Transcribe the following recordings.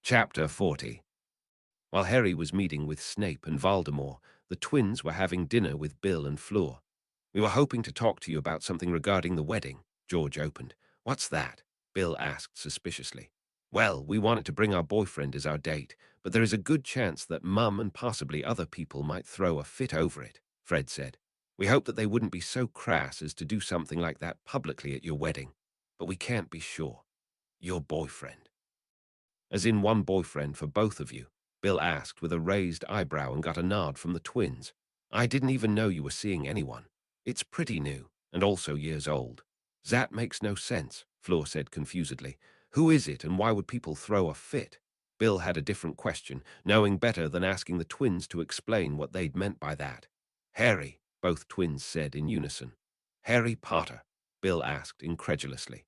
Chapter 40. While Harry was meeting with Snape and Voldemort, the twins were having dinner with Bill and Fleur. "We were hoping to talk to you about something regarding the wedding," George opened. "What's that?" Bill asked suspiciously. "Well, we wanted to bring our boyfriend as our date, but there is a good chance that Mum and possibly other people might throw a fit over it," Fred said. "We hope that they wouldn't be so crass as to do something like that publicly at your wedding, but we can't be sure." "Your boyfriend?" "As in one boyfriend for both of you?" Bill asked with a raised eyebrow and got a nod from the twins. "I didn't even know you were seeing anyone. It's pretty new, and also years old." "That makes no sense," Fleur said confusedly. "Who is it, and why would people throw a fit?" Bill had a different question, knowing better than asking the twins to explain what they'd meant by that. "Harry," both twins said in unison. "Harry Potter?" Bill asked incredulously.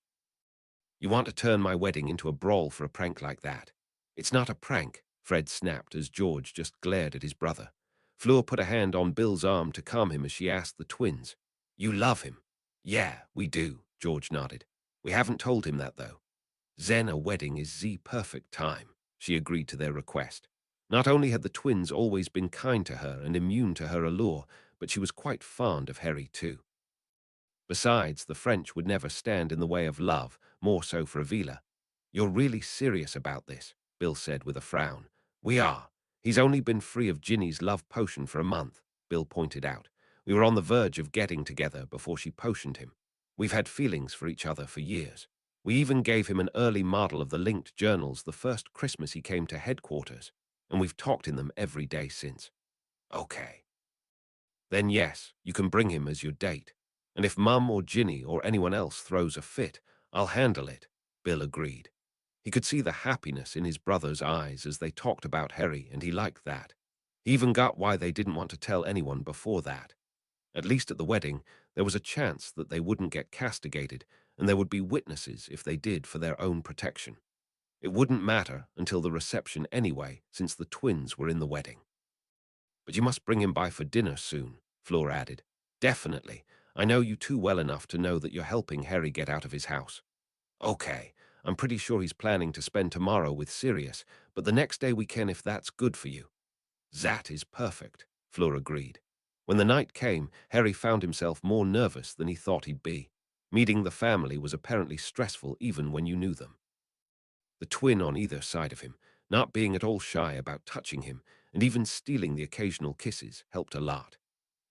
"You want to turn my wedding into a brawl for a prank like that?" "It's not a prank," Fred snapped as George just glared at his brother. Fleur put a hand on Bill's arm to calm him as she asked the twins, "You love him?" "Yeah, we do," George nodded. "We haven't told him that, though." "Then a wedding is the perfect time," she agreed to their request. Not only had the twins always been kind to her and immune to her allure, but she was quite fond of Harry too. Besides, the French would never stand in the way of love, more so for Avila. "You're really serious about this," Bill said with a frown. "We are. He's only been free of Ginny's love potion for a month," Bill pointed out. "We were on the verge of getting together before she potioned him. We've had feelings for each other for years. We even gave him an early model of the linked journals the first Christmas he came to headquarters, and we've talked in them every day since." "Okay. Then yes, you can bring him as your date. And if Mum or Ginny or anyone else throws a fit, I'll handle it," Bill agreed. He could see the happiness in his brother's eyes as they talked about Harry, and he liked that. He even got why they didn't want to tell anyone before that. At least at the wedding, there was a chance that they wouldn't get castigated, and there would be witnesses if they did for their own protection. It wouldn't matter until the reception anyway, since the twins were in the wedding. "But you must bring him by for dinner soon," Fleur added. "Definitely. I know you too well enough to know that you're helping Harry get out of his house." "Okay. I'm pretty sure he's planning to spend tomorrow with Sirius, but the next day we can if that's good for you." "That is perfect," Fleur agreed. When the night came, Harry found himself more nervous than he thought he'd be. Meeting the family was apparently stressful even when you knew them. The twin on either side of him, not being at all shy about touching him, and even stealing the occasional kisses, helped a lot.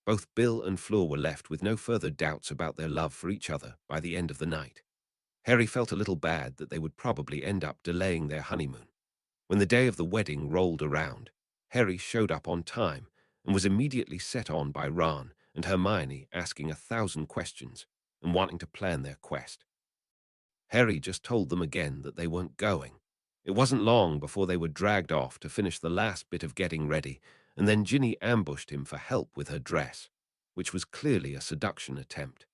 Both Bill and Fleur were left with no further doubts about their love for each other by the end of the night. Harry felt a little bad that they would probably end up delaying their honeymoon. When the day of the wedding rolled around, Harry showed up on time and was immediately set on by Ron and Hermione asking 1,000 questions and wanting to plan their quest. Harry just told them again that they weren't going. It wasn't long before they were dragged off to finish the last bit of getting ready, and then Ginny ambushed him for help with her dress, which was clearly a seduction attempt.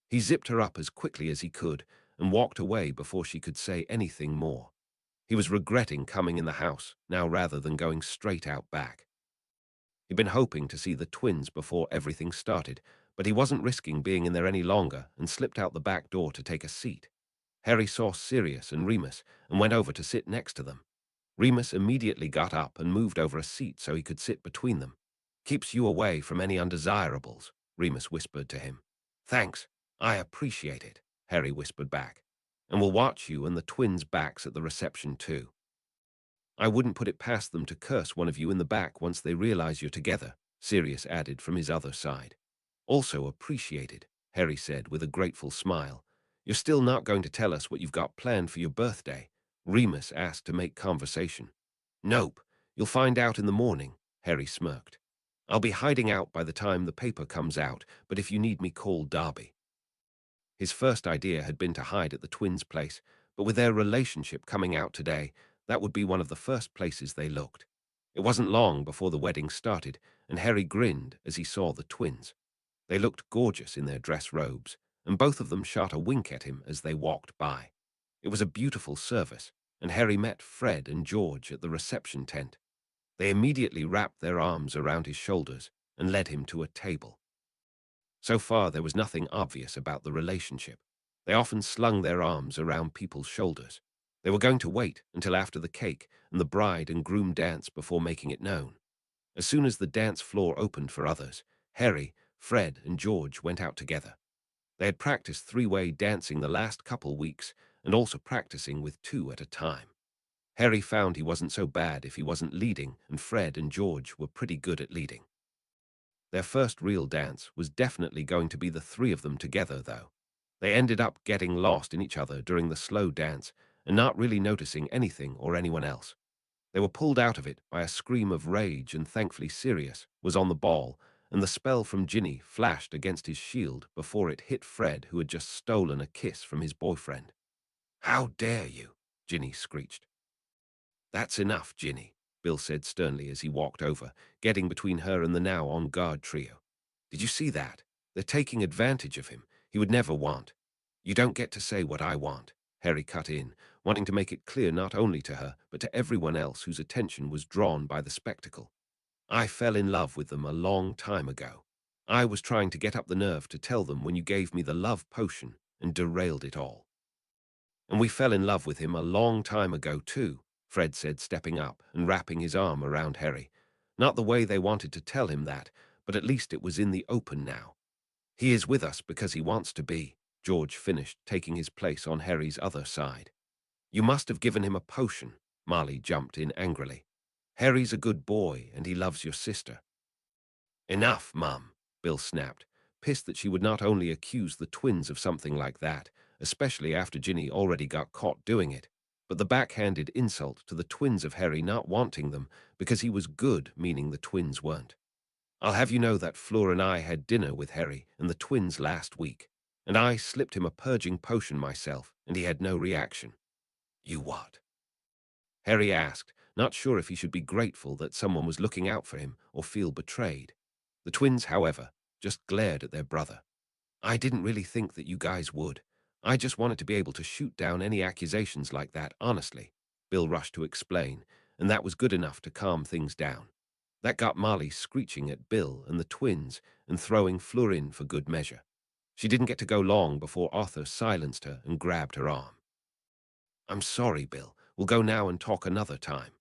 He zipped her up as quickly as he could and walked away before she could say anything more. He was regretting coming in the house now rather than going straight out back. He'd been hoping to see the twins before everything started, but he wasn't risking being in there any longer and slipped out the back door to take a seat. Harry saw Sirius and Remus and went over to sit next to them. Remus immediately got up and moved over a seat so he could sit between them. "Keeps you away from any undesirables," Remus whispered to him. "Thanks, I appreciate it," Harry whispered back. "And we'll watch you and the twins' backs at the reception too. I wouldn't put it past them to curse one of you in the back once they realize you're together," Sirius added from his other side. "Also appreciated," Harry said with a grateful smile. "You're still not going to tell us what you've got planned for your birthday?" Remus asked to make conversation. "Nope, you'll find out in the morning," Harry smirked. "I'll be hiding out by the time the paper comes out, but if you need me, call Darby." His first idea had been to hide at the twins' place, but with their relationship coming out today, that would be one of the first places they looked. It wasn't long before the wedding started, and Harry grinned as he saw the twins. They looked gorgeous in their dress robes, and both of them shot a wink at him as they walked by. It was a beautiful service, and Harry met Fred and George at the reception tent. They immediately wrapped their arms around his shoulders and led him to a table. So far, there was nothing obvious about the relationship. They often slung their arms around people's shoulders. They were going to wait until after the cake and the bride and groom dance before making it known. As soon as the dance floor opened for others, Harry, Fred, and George went out together. They had practiced three-way dancing the last couple weeks and also practicing with two at a time. Harry found he wasn't so bad if he wasn't leading, and Fred and George were pretty good at leading. Their first real dance was definitely going to be the three of them together, though. They ended up getting lost in each other during the slow dance and not really noticing anything or anyone else. They were pulled out of it by a scream of rage, and thankfully Sirius was on the ball, and the spell from Ginny flashed against his shield before it hit Fred, who had just stolen a kiss from his boyfriend. "How dare you?" Ginny screeched. "That's enough, Ginny," Bill said sternly as he walked over, getting between her and the now on-guard trio. "Did you see that? They're taking advantage of him. He would never want." "You don't get to say what I want," Harry cut in, wanting to make it clear not only to her, but to everyone else whose attention was drawn by the spectacle. "I fell in love with them a long time ago. I was trying to get up the nerve to tell them when you gave me the love potion and derailed it all." "And we fell in love with him a long time ago, too," Fred said, stepping up and wrapping his arm around Harry. Not the way they wanted to tell him that, but at least it was in the open now. "He is with us because he wants to be," George finished, taking his place on Harry's other side. "You must have given him a potion," Marley jumped in angrily. "Harry's a good boy and he loves your sister." "Enough, Mum," Bill snapped, pissed that she would not only accuse the twins of something like that, especially after Ginny already got caught doing it, but the backhanded insult to the twins of Harry not wanting them because he was good, meaning the twins weren't. "I'll have you know that Fleur and I had dinner with Harry and the twins last week, and I slipped him a purging potion myself, and he had no reaction." "You what?" Harry asked, not sure if he should be grateful that someone was looking out for him or feel betrayed. The twins, however, just glared at their brother. "I didn't really think that you guys would. I just wanted to be able to shoot down any accusations like that, honestly," Bill rushed to explain, and that was good enough to calm things down. That got Marley screeching at Bill and the twins and throwing Fleur in for good measure. She didn't get to go long before Arthur silenced her and grabbed her arm. "I'm sorry, Bill. We'll go now and talk another time."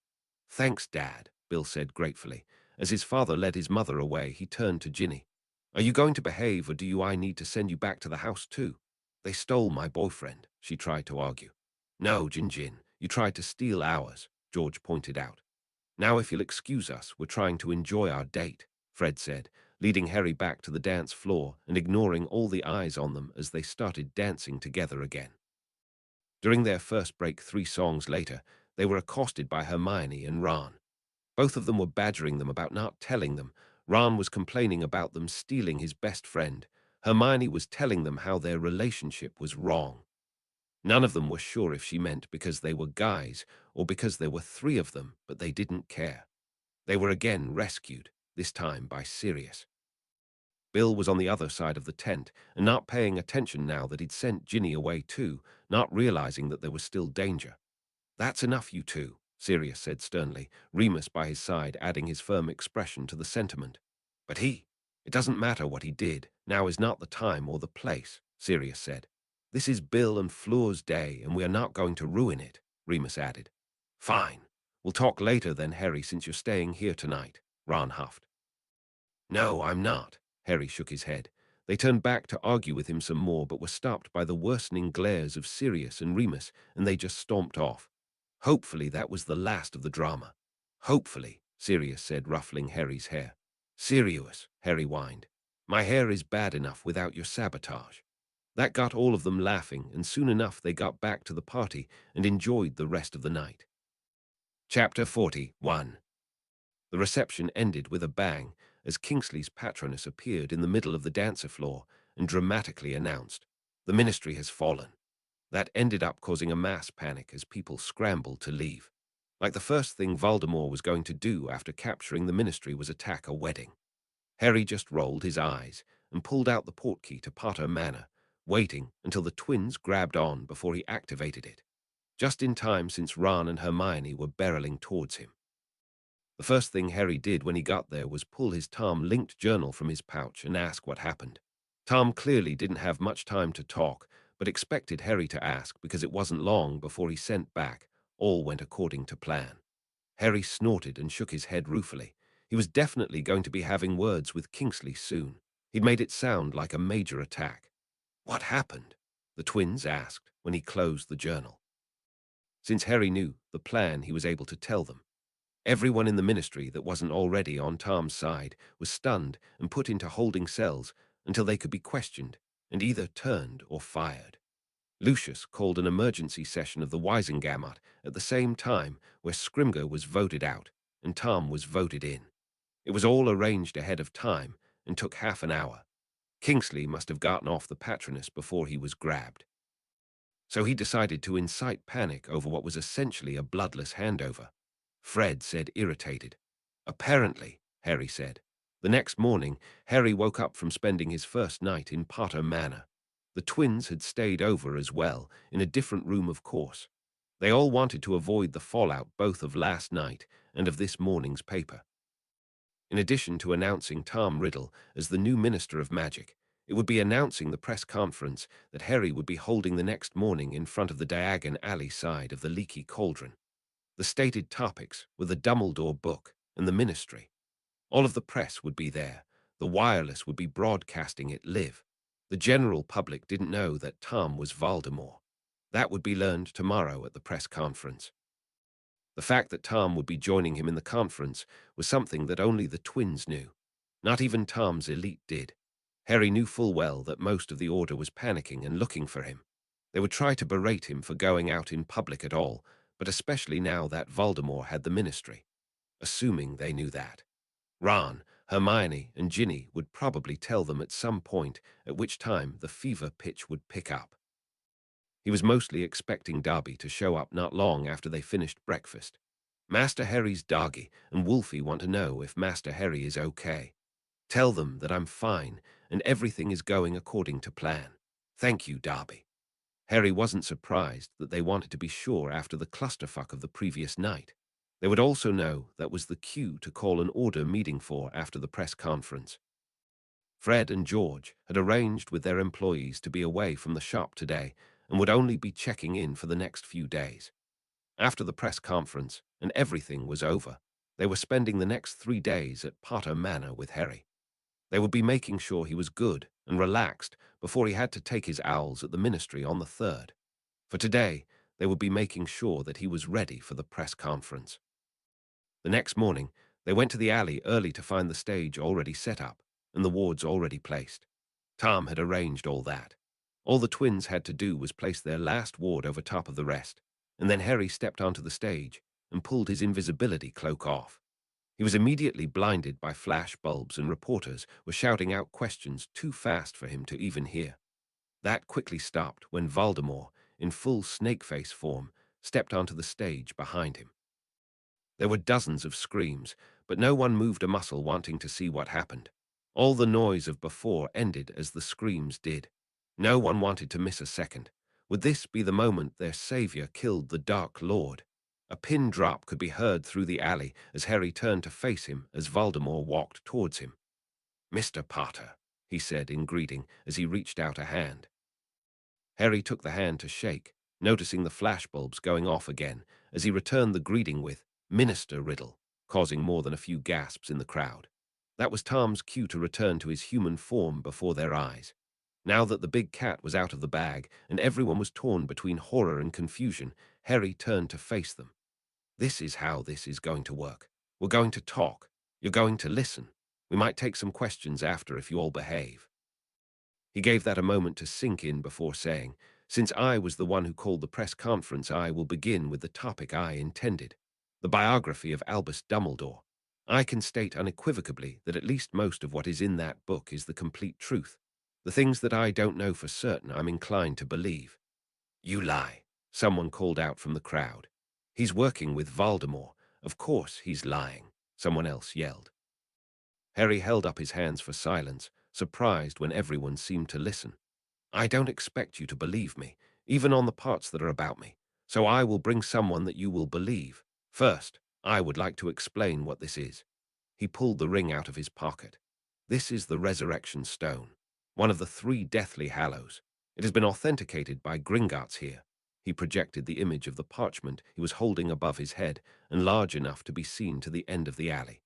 "Thanks, Dad," Bill said gratefully. As his father led his mother away, he turned to Ginny. "Are you going to behave, or do I need to send you back to the house too?" "They stole my boyfriend," she tried to argue. "No, Jin, you tried to steal ours," George pointed out. "Now if you'll excuse us, we're trying to enjoy our date," Fred said, leading Harry back to the dance floor and ignoring all the eyes on them as they started dancing together again. During their first break 3 songs later, they were accosted by Hermione and Ron. Both of them were badgering them about not telling them. Ron was complaining about them stealing his best friend. Hermione was telling them how their relationship was wrong. None of them were sure if she meant because they were guys or because there were 3 of them, but they didn't care. They were again rescued, this time by Sirius. Bill was on the other side of the tent and not paying attention now that he'd sent Ginny away too, not realizing that there was still danger. "That's enough, you two," Sirius said sternly, Remus by his side adding his firm expression to the sentiment. "But it doesn't matter what he did, now is not the time or the place," Sirius said. "This is Bill and Fleur's day, and we are not going to ruin it," Remus added. "Fine. We'll talk later then, Harry, since you're staying here tonight," Ron huffed. "No, I'm not." Harry shook his head. They turned back to argue with him some more, but were stopped by the worsening glares of Sirius and Remus, and they just stomped off. Hopefully that was the last of the drama. "Hopefully," Sirius said, ruffling Harry's hair. "Sirius," Harry whined. "My hair is bad enough without your sabotage." That got all of them laughing, and soon enough they got back to the party and enjoyed the rest of the night. Chapter 41. The reception ended with a bang as Kingsley's patroness appeared in the middle of the dancer floor and dramatically announced, "The ministry has fallen." That ended up causing a mass panic as people scrambled to leave. Like the first thing Voldemort was going to do after capturing the ministry was attack a wedding. Harry just rolled his eyes and pulled out the portkey to Potter Manor, waiting until the twins grabbed on before he activated it. Just in time since Ron and Hermione were barreling towards him. The first thing Harry did when he got there was pull his Tom-linked journal from his pouch and ask what happened. Tom clearly didn't have much time to talk, but expected Harry to ask because it wasn't long before he sent back, "All went according to plan." Harry snorted and shook his head ruefully. He was definitely going to be having words with Kingsley soon. He'd made it sound like a major attack. "What happened?" the twins asked when he closed the journal. Since Harry knew the plan, he was able to tell them. Everyone in the ministry that wasn't already on Tom's side was stunned and put into holding cells until they could be questioned and either turned or fired. Lucius called an emergency session of the Wisengamot at the same time, where Scrimger was voted out and Tom was voted in. It was all arranged ahead of time and took half an hour. Kingsley must have gotten off the Patronus before he was grabbed. So he decided to incite panic over what was essentially a bloodless handover. Fred said, irritated. "Apparently," Harry said. The next morning, Harry woke up from spending his first night in Potter Manor. The twins had stayed over as well, in a different room of course. They all wanted to avoid the fallout both of last night and of this morning's paper. In addition to announcing Tom Riddle as the new Minister of Magic, it would be announcing the press conference that Harry would be holding the next morning in front of the Diagon Alley side of the Leaky Cauldron. The stated topics were the Dumbledore book and the Ministry. All of the press would be there. The wireless would be broadcasting it live. The general public didn't know that Tom was Voldemort. That would be learned tomorrow at the press conference. The fact that Tom would be joining him in the conference was something that only the twins knew. Not even Tom's elite did. Harry knew full well that most of the Order was panicking and looking for him. They would try to berate him for going out in public at all, but especially now that Voldemort had the Ministry. Assuming they knew that. Ron, Hermione, and Ginny would probably tell them at some point, at which time the fever pitch would pick up. He was mostly expecting Darby to show up not long after they finished breakfast. "Master Harry's doggy and Wolfie want to know if Master Harry is okay. Tell them that I'm fine and everything is going according to plan. Thank you, Darby." Harry wasn't surprised that they wanted to be sure after the clusterfuck of the previous night. They would also know that was the cue to call an order meeting for after the press conference. Fred and George had arranged with their employees to be away from the shop today and would only be checking in for the next few days. After the press conference and everything was over, they were spending the next 3 days at Potter Manor with Harry. They would be making sure he was good and relaxed before he had to take his owls at the ministry on the 3rd. For today, they would be making sure that he was ready for the press conference. The next morning, they went to the alley early to find the stage already set up and the wards already placed. Tom had arranged all that. All the twins had to do was place their last ward over top of the rest, and then Harry stepped onto the stage and pulled his invisibility cloak off. He was immediately blinded by flash bulbs, and reporters were shouting out questions too fast for him to even hear. That quickly stopped when Voldemort, in full snakeface form, stepped onto the stage behind him. There were dozens of screams, but no one moved a muscle wanting to see what happened. All the noise of before ended as the screams did. No one wanted to miss a second. Would this be the moment their savior killed the Dark Lord? A pin drop could be heard through the alley as Harry turned to face him as Voldemort walked towards him. "Mr. Potter," he said in greeting as he reached out a hand. Harry took the hand to shake, noticing the flashbulbs going off again as he returned the greeting with "Minister Riddle," causing more than a few gasps in the crowd. That was Tom's cue to return to his human form before their eyes. Now that the big cat was out of the bag and everyone was torn between horror and confusion, Harry turned to face them. "This is how this is going to work. We're going to talk. You're going to listen. We might take some questions after if you all behave." He gave that a moment to sink in before saying, "Since I was the one who called the press conference, I will begin with the topic I intended, the biography of Albus Dumbledore. I can state unequivocally that at least most of what is in that book is the complete truth. The things that I don't know for certain I'm inclined to believe." "You lie," someone called out from the crowd. "He's working with Voldemort. Of course he's lying," someone else yelled. Harry held up his hands for silence, surprised when everyone seemed to listen. "I don't expect you to believe me, even on the parts that are about me, so I will bring someone that you will believe. First, I would like to explain what this is." He pulled the ring out of his pocket. "This is the Resurrection Stone, one of the 3 Deathly Hallows. It has been authenticated by Gringotts here. He projected the image of the parchment he was holding above his head and large enough to be seen to the end of the alley.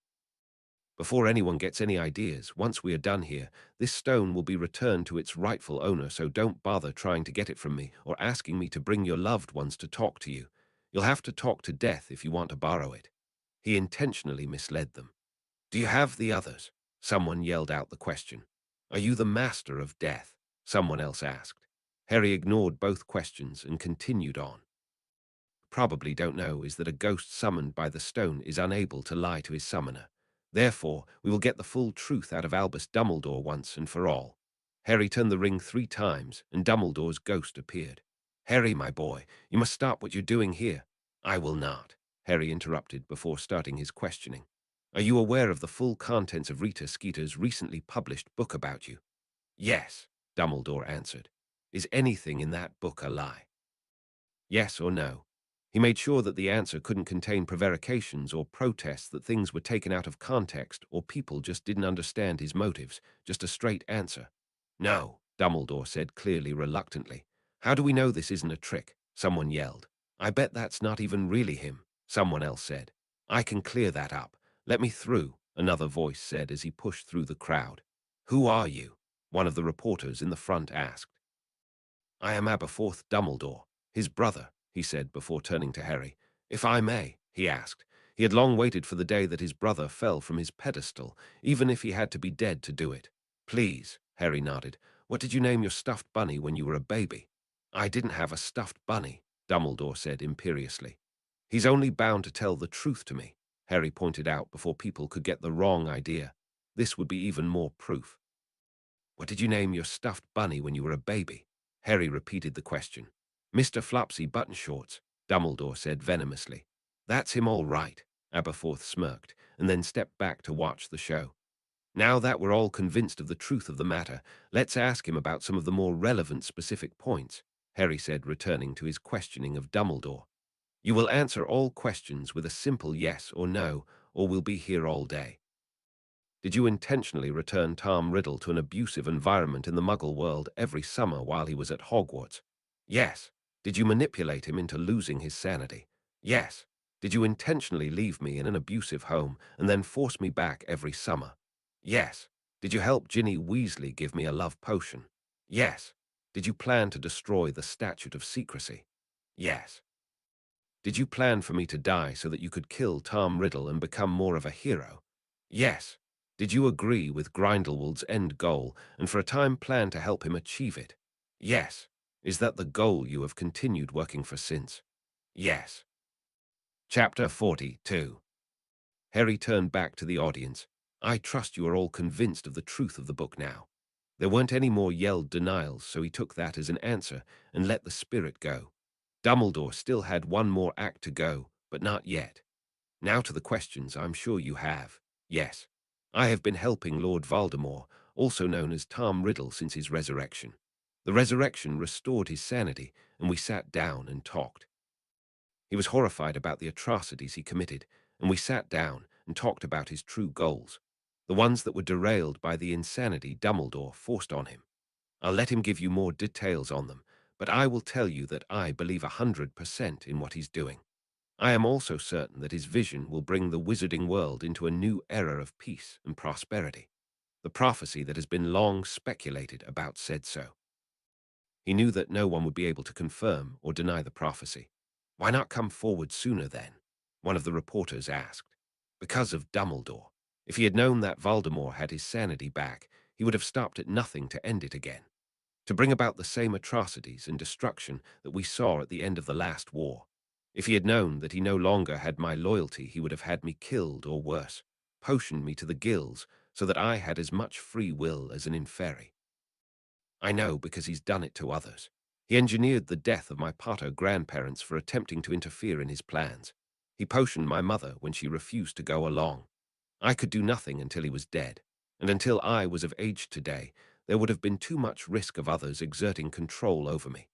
Before anyone gets any ideas, once we are done here, this stone will be returned to its rightful owner, so don't bother trying to get it from me or asking me to bring your loved ones to talk to you. You'll have to talk to death if you want to borrow it. He intentionally misled them. Do you have the others? Someone yelled out the question. Are you the master of death? Someone else asked. Harry ignored both questions and continued on. Probably don't know is that a ghost summoned by the stone is unable to lie to his summoner. Therefore, we will get the full truth out of Albus Dumbledore once and for all. Harry turned the ring 3 times, and Dumbledore's ghost appeared. Harry, my boy, you must stop what you're doing here. I will not, Harry interrupted before starting his questioning. Are you aware of the full contents of Rita Skeeter's recently published book about you? Yes, Dumbledore answered. Is anything in that book a lie? Yes or no? He made sure that the answer couldn't contain prevarications or protests that things were taken out of context or people just didn't understand his motives, just a straight answer. No, Dumbledore said clearly reluctantly. How do we know this isn't a trick? Someone yelled. I bet that's not even really him, someone else said. I can clear that up. Let me through, another voice said as he pushed through the crowd. Who are you? One of the reporters in the front asked. I am Aberforth Dumbledore, his brother, he said before turning to Harry. If I may, he asked. He had long waited for the day that his brother fell from his pedestal, even if he had to be dead to do it. Please, Harry nodded. What did you name your stuffed bunny when you were a baby? I didn't have a stuffed bunny, Dumbledore said imperiously. He's only bound to tell the truth to me, Harry pointed out before people could get the wrong idea. This would be even more proof. What did you name your stuffed bunny when you were a baby? Harry repeated the question. Mr. Flopsy Buttonshorts, Dumbledore said venomously. That's him all right, Aberforth smirked, and then stepped back to watch the show. Now that we're all convinced of the truth of the matter, let's ask him about some of the more relevant specific points, Harry said, returning to his questioning of Dumbledore. You will answer all questions with a simple yes or no, or we'll be here all day. Did you intentionally return Tom Riddle to an abusive environment in the Muggle world every summer while he was at Hogwarts? Yes. Did you manipulate him into losing his sanity? Yes. Did you intentionally leave me in an abusive home and then force me back every summer? Yes. Did you help Ginny Weasley give me a love potion? Yes. Did you plan to destroy the Statute of Secrecy? Yes. Did you plan for me to die so that you could kill Tom Riddle and become more of a hero? Yes. Did you agree with Grindelwald's end goal and for a time plan to help him achieve it? Yes. Is that the goal you have continued working for since? Yes. Chapter 42. Harry turned back to the audience. I trust you are all convinced of the truth of the book now. There weren't any more yelled denials, so he took that as an answer and let the spirit go. Dumbledore still had one more act to go, but not yet. Now to the questions I'm sure you have. Yes. I have been helping Lord Voldemort, also known as Tom Riddle, since his resurrection. The resurrection restored his sanity, and we sat down and talked. He was horrified about the atrocities he committed, and we sat down and talked about his true goals, the ones that were derailed by the insanity Dumbledore forced on him. I'll let him give you more details on them, but I will tell you that I believe 100% in what he's doing. I am also certain that his vision will bring the wizarding world into a new era of peace and prosperity. The prophecy that has been long speculated about said so. He knew that no one would be able to confirm or deny the prophecy. Why not come forward sooner then? One of the reporters asked. Because of Dumbledore. If he had known that Voldemort had his sanity back, he would have stopped at nothing to end it again. To bring about the same atrocities and destruction that we saw at the end of the last war. If he had known that he no longer had my loyalty, he would have had me killed or worse, potioned me to the gills so that I had as much free will as an inferi. I know because he's done it to others. He engineered the death of my pater grandparents for attempting to interfere in his plans. He potioned my mother when she refused to go along. I could do nothing until he was dead, and until I was of age today, there would have been too much risk of others exerting control over me.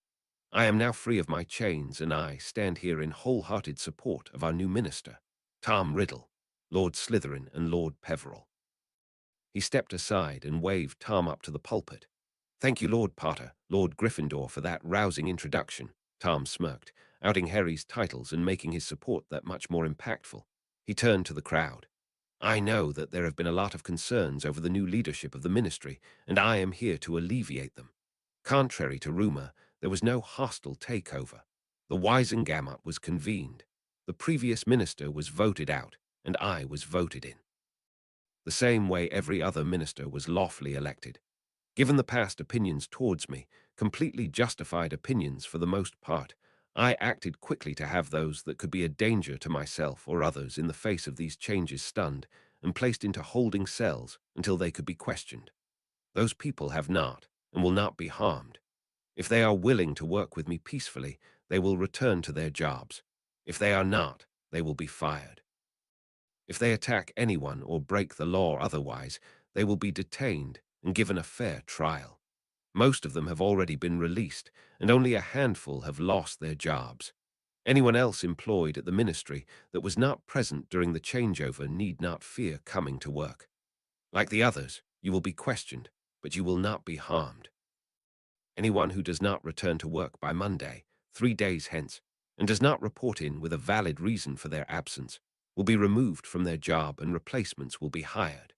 I am now free of my chains, and I stand here in wholehearted support of our new minister, Tom Riddle, Lord Slytherin and Lord Peverell. He stepped aside and waved Tom up to the pulpit. Thank you, Lord Potter, Lord Gryffindor, for that rousing introduction, Tom smirked, outing Harry's titles and making his support that much more impactful. He turned to the crowd. I know that there have been a lot of concerns over the new leadership of the ministry, and I am here to alleviate them. Contrary to rumor, there was no hostile takeover. The Wisengamot was convened. The previous minister was voted out, and I was voted in. The same way every other minister was lawfully elected. Given the past opinions towards me, completely justified opinions for the most part, I acted quickly to have those that could be a danger to myself or others in the face of these changes stunned and placed into holding cells until they could be questioned. Those people have not and will not be harmed. If they are willing to work with me peacefully, they will return to their jobs. If they are not, they will be fired. If they attack anyone or break the law otherwise, they will be detained and given a fair trial. Most of them have already been released, and only a handful have lost their jobs. Anyone else employed at the ministry that was not present during the changeover need not fear coming to work. Like the others, you will be questioned, but you will not be harmed. Anyone who does not return to work by Monday, 3 days hence, and does not report in with a valid reason for their absence, will be removed from their job and replacements will be hired.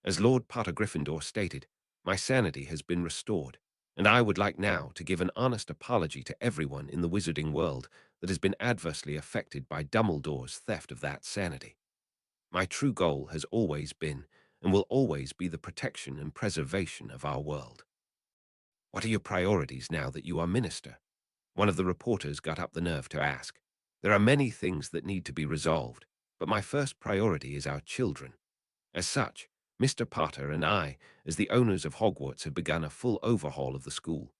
As Lord Potter Gryffindor stated, my sanity has been restored, and I would like now to give an honest apology to everyone in the wizarding world that has been adversely affected by Dumbledore's theft of that sanity. My true goal has always been, and will always be, the protection and preservation of our world. What are your priorities now that you are minister? One of the reporters got up the nerve to ask. There are many things that need to be resolved, but my first priority is our children. As such, Mr. Potter and I, as the owners of Hogwarts, have begun a full overhaul of the school.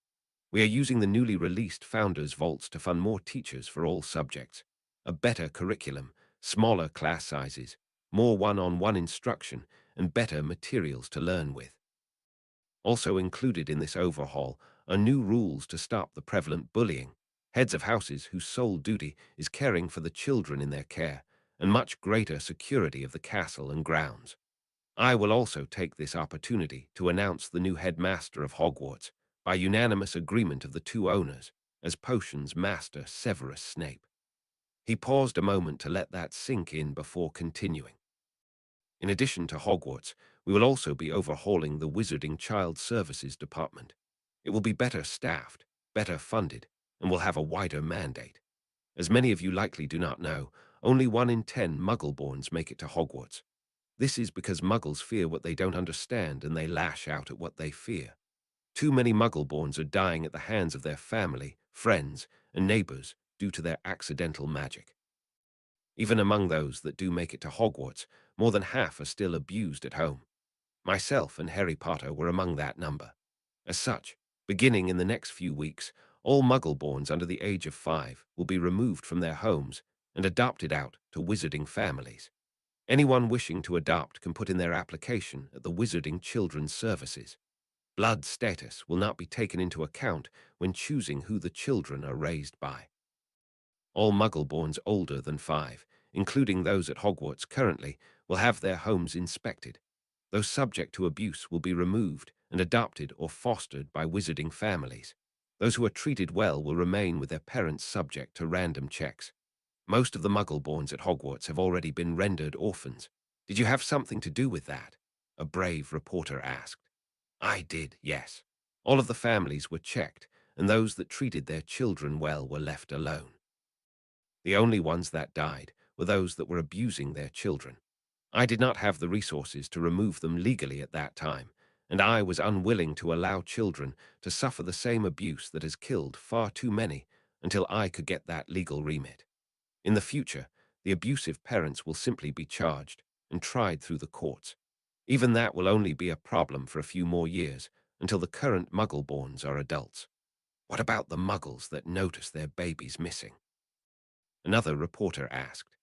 We are using the newly released Founders Vaults to fund more teachers for all subjects, a better curriculum, smaller class sizes, more one-on-one instruction, and better materials to learn with. Also included in this overhaul are new rules to stop the prevalent bullying, heads of houses whose sole duty is caring for the children in their care, and much greater security of the castle and grounds. I will also take this opportunity to announce the new headmaster of Hogwarts, by unanimous agreement of the two owners, as Potions Master Severus Snape. He paused a moment to let that sink in before continuing. In addition to Hogwarts, we will also be overhauling the Wizarding Child Services Department. It will be better staffed, better funded, and will have a wider mandate. As many of you likely do not know, only 1 in 10 Muggle-borns make it to Hogwarts. This is because Muggles fear what they don't understand and they lash out at what they fear. Too many Muggle-borns are dying at the hands of their family, friends, and neighbors due to their accidental magic. Even among those that do make it to Hogwarts, more than half are still abused at home. Myself and Harry Potter were among that number. As such, beginning in the next few weeks, all Muggle-borns under the age of 5 will be removed from their homes and adopted out to wizarding families. Anyone wishing to adopt can put in their application at the Wizarding Children's Services. Blood status will not be taken into account when choosing who the children are raised by. All Muggle-borns older than 5, including those at Hogwarts currently, will have their homes inspected. Those subject to abuse will be removed and adopted or fostered by wizarding families. Those who are treated well will remain with their parents subject to random checks. Most of the Muggle-borns at Hogwarts have already been rendered orphans. Did you have something to do with that? A brave reporter asked. I did, yes. All of the families were checked, and those that treated their children well were left alone. The only ones that died were those that were abusing their children. I did not have the resources to remove them legally at that time, and I was unwilling to allow children to suffer the same abuse that has killed far too many until I could get that legal remit. In the future, the abusive parents will simply be charged and tried through the courts. Even that will only be a problem for a few more years until the current Muggle-borns are adults. What about the Muggles that notice their babies missing? Another reporter asked.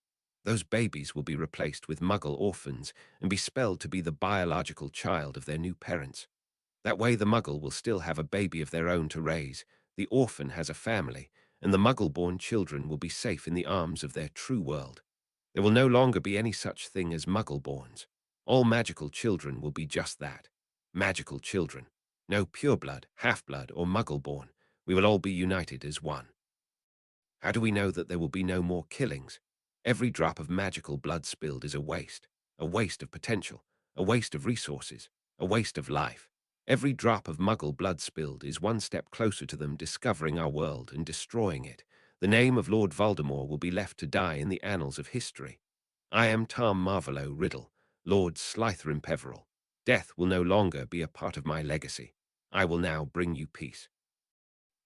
Those babies will be replaced with Muggle orphans and be spelled to be the biological child of their new parents. That way the Muggle will still have a baby of their own to raise, the orphan has a family, and the Muggle-born children will be safe in the arms of their true world. There will no longer be any such thing as Muggle-borns. All magical children will be just that, magical children. No pureblood, half-blood, or muggle-born. We will all be united as one. How do we know that there will be no more killings? Every drop of magical blood spilled is a waste of potential, a waste of resources, a waste of life. Every drop of muggle blood spilled is one step closer to them discovering our world and destroying it. The name of Lord Voldemort will be left to die in the annals of history. I am Tom Marvolo Riddle, Lord Slytherin Peveril. Death will no longer be a part of my legacy. I will now bring you peace.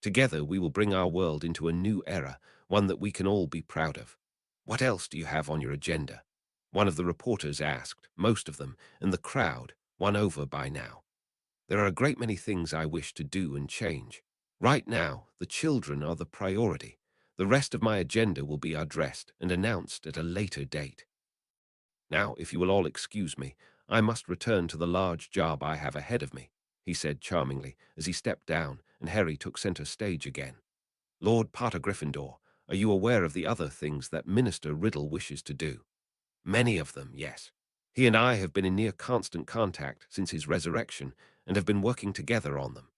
Together we will bring our world into a new era, one that we can all be proud of. What else do you have on your agenda? One of the reporters asked, most of them, and the crowd, won over by now. There are a great many things I wish to do and change. Right now, the children are the priority. The rest of my agenda will be addressed and announced at a later date. Now, if you will all excuse me, I must return to the large job I have ahead of me, he said charmingly as he stepped down and Harry took center stage again. Lord Potter Gryffindor, are you aware of the other things that Minister Riddle wishes to do? Many of them, yes. He and I have been in near constant contact since his resurrection and have been working together on them.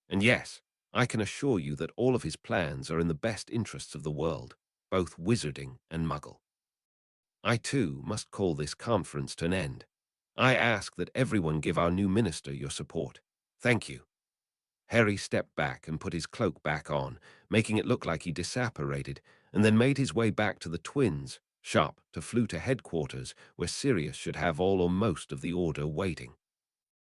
And yes, I can assure you that all of his plans are in the best interests of the world, both wizarding and muggle. I, too, must call this conference to an end. I ask that everyone give our new minister your support. Thank you. Harry stepped back and put his cloak back on, making it look like he disapparated, and then made his way back to the twins' shop to flew to headquarters, where Sirius should have all or most of the order waiting.